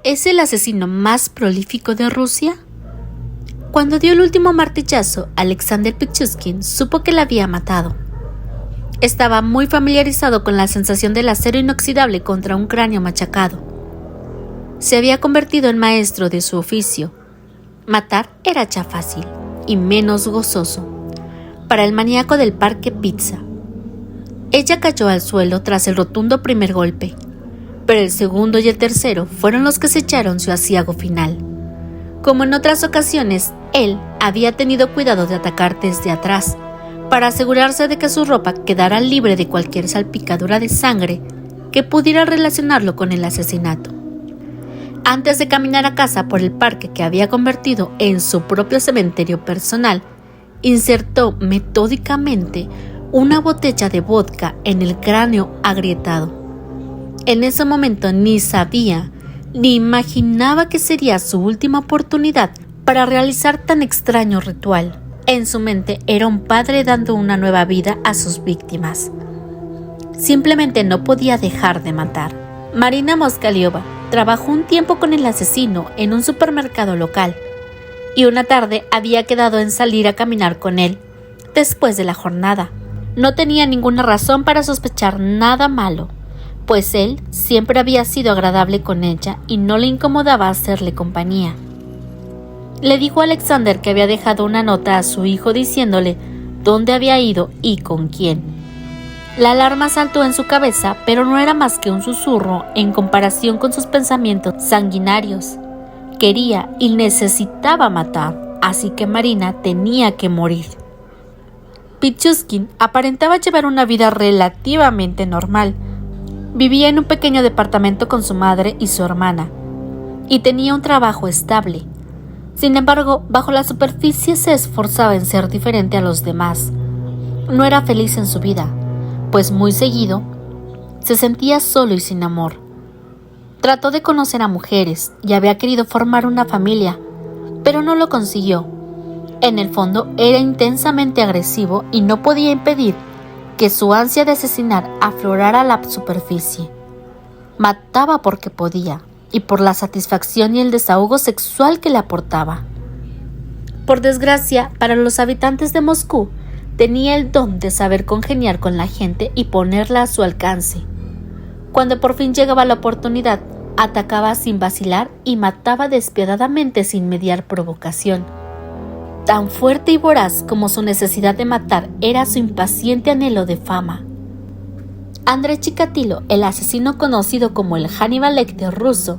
¿Es el asesino más prolífico de Rusia? Cuando dio el último martillazo, Alexander Pichushkin supo que la había matado. Estaba muy familiarizado con la sensación del acero inoxidable contra un cráneo machacado. Se había convertido en maestro de su oficio. Matar era ya fácil y menos gozoso para el maníaco del parque Pizza. Ella cayó al suelo tras el rotundo primer golpe, pero el segundo y el tercero fueron los que sellaron su aciago final. Como en otras ocasiones, él había tenido cuidado de atacar desde atrás, para asegurarse de que su ropa quedara libre de cualquier salpicadura de sangre que pudiera relacionarlo con el asesinato. Antes de caminar a casa por el parque que había convertido en su propio cementerio personal, insertó metódicamente una botella de vodka en el cráneo agrietado. En ese momento ni sabía ni imaginaba que sería su última oportunidad para realizar tan extraño ritual. En su mente era un padre dando una nueva vida a sus víctimas. Simplemente no podía dejar de matar. Marina Moskaliova trabajó un tiempo con el asesino en un supermercado local y una tarde había quedado en salir a caminar con él después de la jornada. No tenía ninguna razón para sospechar nada malo, pues él siempre había sido agradable con ella y no le incomodaba hacerle compañía. Le dijo a Alexander que había dejado una nota a su hijo diciéndole dónde había ido y con quién. La alarma saltó en su cabeza, pero no era más que un susurro en comparación con sus pensamientos sanguinarios. Quería y necesitaba matar, así que Marina tenía que morir. Pichushkin aparentaba llevar una vida relativamente normal. Vivía en un pequeño departamento con su madre y su hermana, y tenía un trabajo estable. Sin embargo, bajo la superficie se esforzaba en ser diferente a los demás. No era feliz en su vida, pues muy seguido se sentía solo y sin amor. Trató de conocer a mujeres y había querido formar una familia, pero no lo consiguió. En el fondo era intensamente agresivo y no podía impedir que su ansia de asesinar aflorara a la superficie. Mataba porque podía y por la satisfacción y el desahogo sexual que le aportaba. Por desgracia, para los habitantes de Moscú, tenía el don de saber congeniar con la gente y ponerla a su alcance. Cuando por fin llegaba la oportunidad, atacaba sin vacilar y mataba despiadadamente sin mediar provocación. Tan fuerte y voraz como su necesidad de matar era su impaciente anhelo de fama. Andrei Chikatilo, el asesino conocido como el Hannibal Lecter ruso,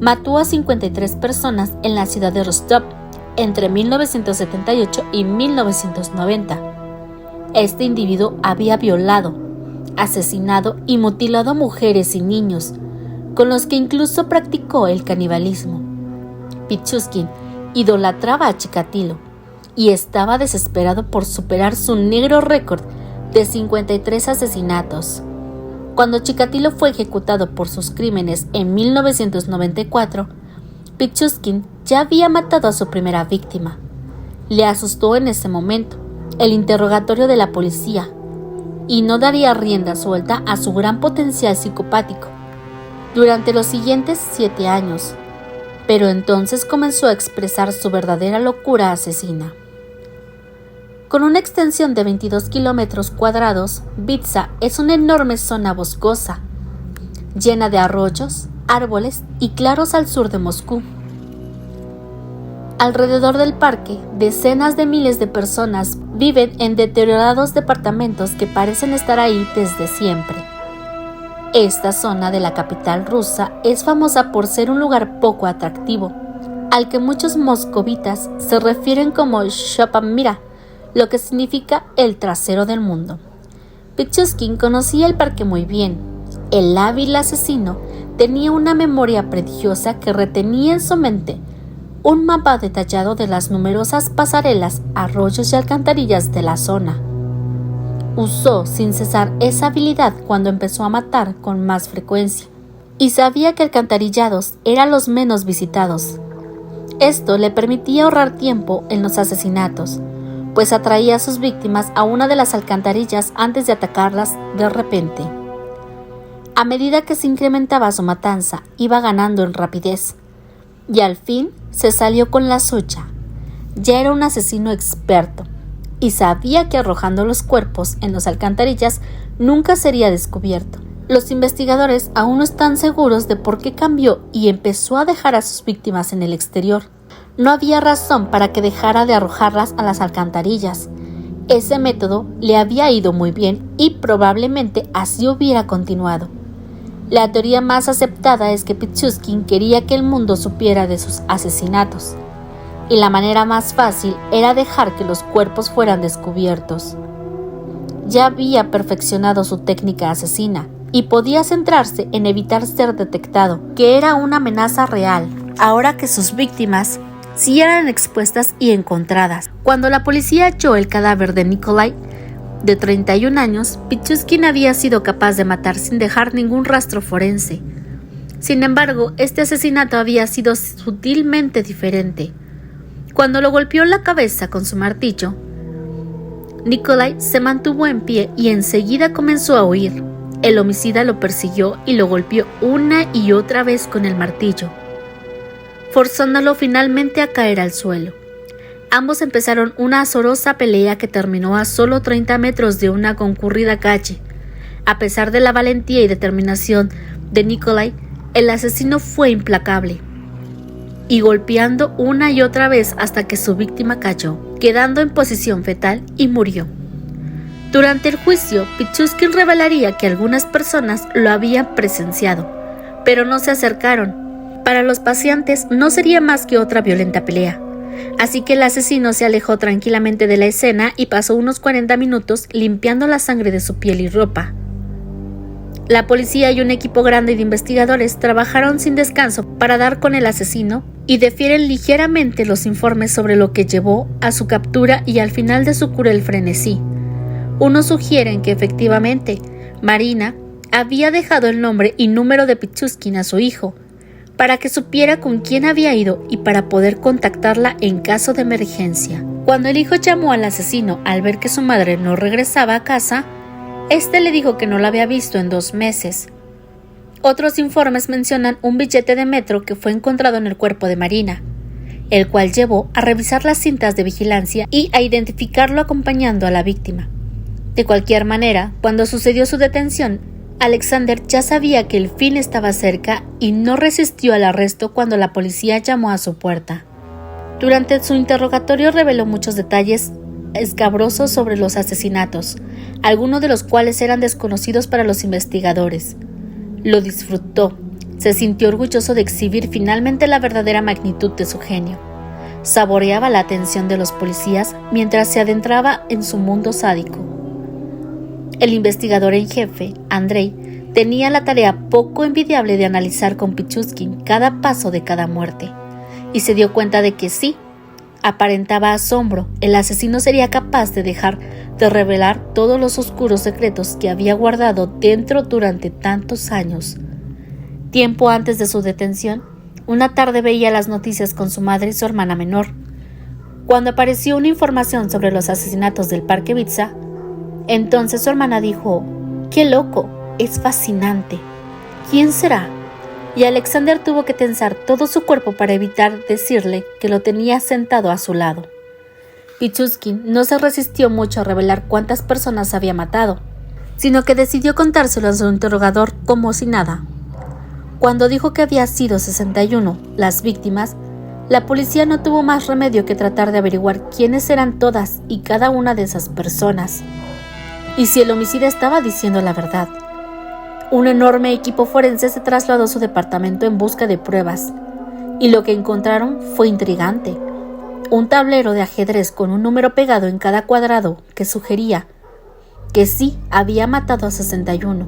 mató a 53 personas en la ciudad de Rostov entre 1978 y 1990. Este individuo había violado, asesinado y mutilado a mujeres y niños, con los que incluso practicó el canibalismo. Pichushkin idolatraba a Chikatilo y estaba desesperado por superar su negro récord de 53 asesinatos. Cuando Chikatilo fue ejecutado por sus crímenes en 1994, Pichushkin ya había matado a su primera víctima. Le asustó en ese momento el interrogatorio de la policía y no daría rienda suelta a su gran potencial psicopático durante los siguientes 7 años, pero entonces comenzó a expresar su verdadera locura asesina. Con una extensión de 22 kilómetros cuadrados, Vitsa es una enorme zona boscosa, llena de arroyos, árboles y claros al sur de Moscú. Alrededor del parque, decenas de miles de personas viven en deteriorados departamentos que parecen estar ahí desde siempre. Esta zona de la capital rusa es famosa por ser un lugar poco atractivo, al que muchos moscovitas se refieren como Shopamira, lo que significa el trasero del mundo. Pichushkin conocía el parque muy bien. El hábil asesino tenía una memoria prodigiosa que retenía en su mente un mapa detallado de las numerosas pasarelas, arroyos y alcantarillas de la zona. Usó sin cesar esa habilidad cuando empezó a matar con más frecuencia, y sabía que alcantarillados eran los menos visitados. Esto le permitía ahorrar tiempo en los asesinatos, pues atraía a sus víctimas a una de las alcantarillas antes de atacarlas de repente. A medida que se incrementaba su matanza, iba ganando en rapidez, y al fin se salió con la suya. Ya era un asesino experto, y sabía que arrojando los cuerpos en las alcantarillas nunca sería descubierto. Los investigadores aún no están seguros de por qué cambió y empezó a dejar a sus víctimas en el exterior. No había razón para que dejara de arrojarlas a las alcantarillas. Ese método le había ido muy bien y probablemente así hubiera continuado. La teoría más aceptada es que Pichuskin quería que el mundo supiera de sus asesinatos, y la manera más fácil era dejar que los cuerpos fueran descubiertos. Ya había perfeccionado su técnica asesina y podía centrarse en evitar ser detectado, que era una amenaza real, ahora que sus víctimas sí eran expuestas y encontradas. Cuando la policía halló el cadáver de Nikolai, de 31 años, Pichuskin había sido capaz de matar sin dejar ningún rastro forense. Sin embargo, este asesinato había sido sutilmente diferente. Cuando lo golpeó en la cabeza con su martillo, Nikolai se mantuvo en pie y enseguida comenzó a huir. El homicida lo persiguió y lo golpeó una y otra vez con el martillo, forzándolo finalmente a caer al suelo. Ambos empezaron una azorosa pelea que terminó a solo 30 metros de una concurrida calle. A pesar de la valentía y determinación de Nikolai, el asesino fue implacable, y golpeando una y otra vez hasta que su víctima cayó, quedando en posición fetal y murió. Durante el juicio, Pichuskin revelaría que algunas personas lo habían presenciado, pero no se acercaron. Para los pacientes no sería más que otra violenta pelea. Así que el asesino se alejó tranquilamente de la escena y pasó unos 40 minutos limpiando la sangre de su piel y ropa. La policía y un equipo grande de investigadores trabajaron sin descanso para dar con el asesino y difieren ligeramente los informes sobre lo que llevó a su captura y al final de su cruel frenesí. Unos sugieren que efectivamente Marina había dejado el nombre y número de Pichuskin a su hijo, para que supiera con quién había ido y para poder contactarla en caso de emergencia. Cuando el hijo llamó al asesino al ver que su madre no regresaba a casa, este le dijo que no la había visto en 2 meses. Otros informes mencionan un billete de metro que fue encontrado en el cuerpo de Marina, el cual llevó a revisar las cintas de vigilancia y a identificarlo acompañando a la víctima. De cualquier manera, cuando sucedió su detención, Alexander ya sabía que el fin estaba cerca y no resistió al arresto cuando la policía llamó a su puerta. Durante su interrogatorio reveló muchos detalles escabrosos sobre los asesinatos, algunos de los cuales eran desconocidos para los investigadores. Lo disfrutó, se sintió orgulloso de exhibir finalmente la verdadera magnitud de su genio. Saboreaba la atención de los policías mientras se adentraba en su mundo sádico. El investigador en jefe, Andrei, tenía la tarea poco envidiable de analizar con Pichuskin cada paso de cada muerte, y se dio cuenta de que sí, aparentaba asombro, el asesino sería capaz de dejar de revelar todos los oscuros secretos que había guardado dentro durante tantos años. Tiempo antes de su detención, una tarde veía las noticias con su madre y su hermana menor. Cuando apareció una información sobre los asesinatos del Parque Vitsa, entonces su hermana dijo: «¡Qué loco! Es fascinante. ¿Quién será?». Y Alexander tuvo que tensar todo su cuerpo para evitar decirle que lo tenía sentado a su lado. Pichuskin no se resistió mucho a revelar cuántas personas había matado, sino que decidió contárselo a su interrogador como si nada. Cuando dijo que había sido 61 las víctimas, la policía no tuvo más remedio que tratar de averiguar quiénes eran todas y cada una de esas personas, y si el homicida estaba diciendo la verdad. Un enorme equipo forense se trasladó a su departamento en busca de pruebas, y lo que encontraron fue intrigante. Un tablero de ajedrez con un número pegado en cada cuadrado que sugería que sí había matado a 61.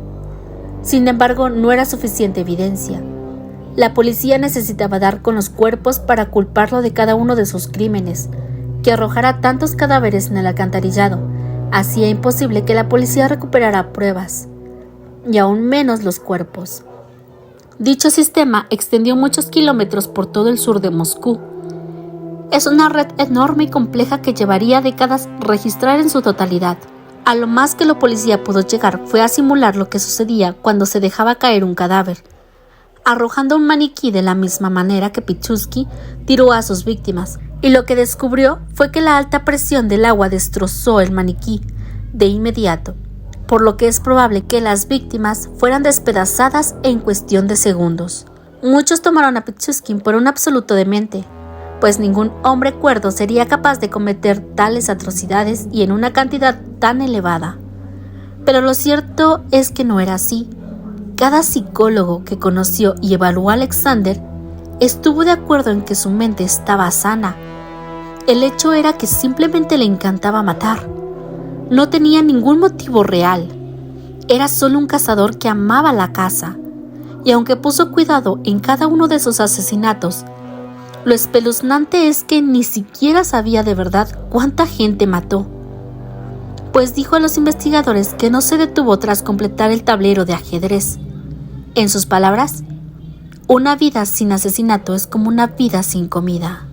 Sin embargo, no era suficiente evidencia. La policía necesitaba dar con los cuerpos para culparlo de cada uno de sus crímenes. Que arrojara tantos cadáveres en el alcantarillado hacía imposible que la policía recuperara pruebas, y aún menos los cuerpos. Dicho sistema extendió muchos kilómetros por todo el sur de Moscú. Es una red enorme y compleja que llevaría décadas registrar en su totalidad. A lo más que la policía pudo llegar fue a simular lo que sucedía cuando se dejaba caer un cadáver, arrojando un maniquí de la misma manera que Pichulski tiró a sus víctimas, y lo que descubrió fue que la alta presión del agua destrozó el maniquí de inmediato, por lo que es probable que las víctimas fueran despedazadas en cuestión de segundos. Muchos tomaron a Pichulski por un absoluto demente, pues ningún hombre cuerdo sería capaz de cometer tales atrocidades y en una cantidad tan elevada. Pero lo cierto es que no era así. Cada psicólogo que conoció y evaluó a Alexander estuvo de acuerdo en que su mente estaba sana. El hecho era que simplemente le encantaba matar. No tenía ningún motivo real. Era solo un cazador que amaba la caza. Y aunque puso cuidado en cada uno de sus asesinatos, lo espeluznante es que ni siquiera sabía de verdad cuánta gente mató, pues dijo a los investigadores que no se detuvo tras completar el tablero de ajedrez. En sus palabras, una vida sin asesinato es como una vida sin comida.